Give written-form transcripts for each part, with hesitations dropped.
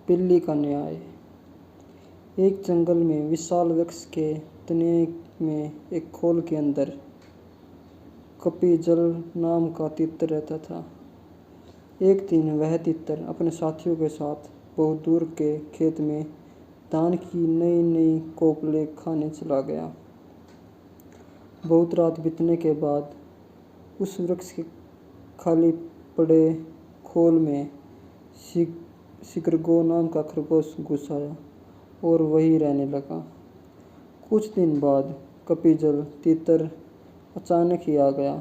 बिल्ली का न्याय। एक जंगल में विशाल वृक्ष के तने में एक खोल के अंदर कपिजल नाम का तितर रहता था। एक दिन वह तितर अपने साथियों के साथ बहुत दूर के खेत में धान की नई नई कोपले खाने चला गया। बहुत रात बीतने के बाद उस वृक्ष के खाली पड़े खोल में शिकरगो नाम का खरगोश घुस आया और वहीं रहने लगा। कुछ दिन बाद कपिजल तितर अचानक ही आ गया।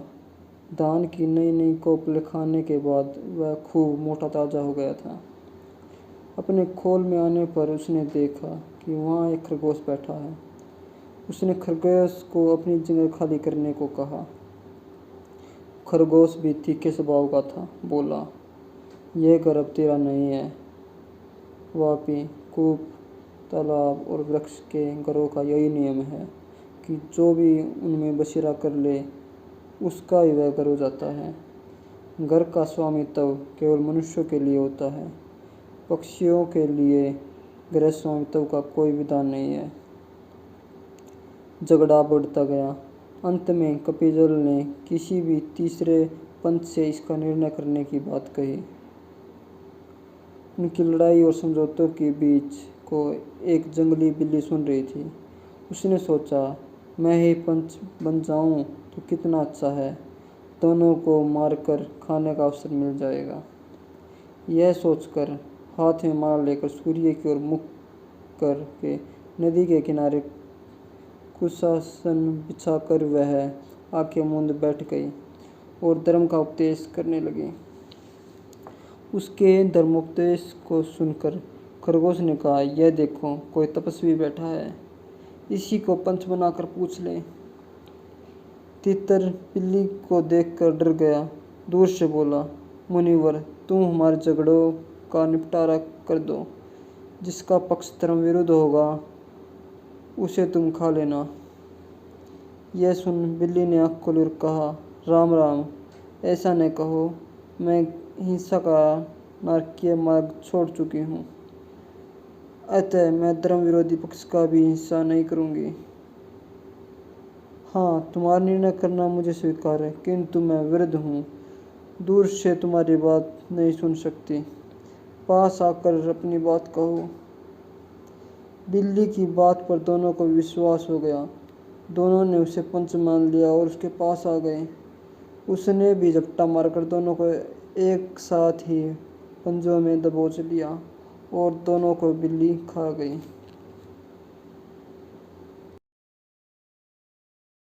धान की नई नई कोपले खाने के बाद वह खूब मोटा ताजा हो गया था। अपने खोल में आने पर उसने देखा कि वहाँ एक खरगोश बैठा है। उसने खरगोश को अपनी जगह खाली करने को कहा। खरगोश भी तीखे स्वभाव का था। बोला, यह घर अब तेरा नहीं है। वापी, कूप, तालाब और वृक्ष के घरों का यही नियम है कि जो भी उनमें बसेरा कर ले उसका ही वह घर हो जाता है। घर का स्वामित्व केवल मनुष्यों के लिए होता है। पक्षियों के लिए गृह स्वामित्व का कोई विधान नहीं है। झगड़ा बढ़ता गया। अंत में कपिजल ने किसी भी तीसरे पंथ से इसका निर्णय करने की बात कही। उनकी लड़ाई और समझौतों के बीच को एक जंगली बिल्ली सुन रही थी। उसने सोचा, मैं ही पंच बन जाऊं तो कितना अच्छा है। दोनों को मारकर खाने का अवसर मिल जाएगा। यह सोचकर हाथ में माला लेकर सूर्य की ओर मुख करके नदी के किनारे कुशासन बिछाकर वह आंखें मूंद बैठ गई और धर्म का उपदेश करने लगी। उसके धर्मोपदेश को सुनकर खरगोश ने कहा, यह देखो, कोई तपस्वी बैठा है। इसी को पंच बनाकर पूछ ले। तितर बिल्ली को देखकर डर गया। दूर से बोला, मुनिवर, तुम हमारे झगड़ों का निपटारा कर दो। जिसका पक्ष धर्म विरुद्ध होगा उसे तुम खा लेना। यह सुन बिल्ली ने आँख खोलकर कहा, राम राम, ऐसा न कहो। मैं हिंसा का नारकीय मार्ग छोड़ चुकी हूँ। अतः मैं धर्म विरोधी पक्ष का भी हिंसा नहीं करूँगी। हाँ, तुम्हारा निर्णय करना मुझे स्वीकार है, किंतु मैं वृद्ध हूँ। दूर से तुम्हारी बात नहीं सुन सकती। पास आकर अपनी बात कहो। बिल्ली की बात पर दोनों को विश्वास हो गया। दोनों ने उसे पंच मान लिया और उसके पास आ गए। उसने भी झपटा मारकर दोनों को एक साथ ही पंजों में दबोच लिया और दोनों को बिल्ली खा गई।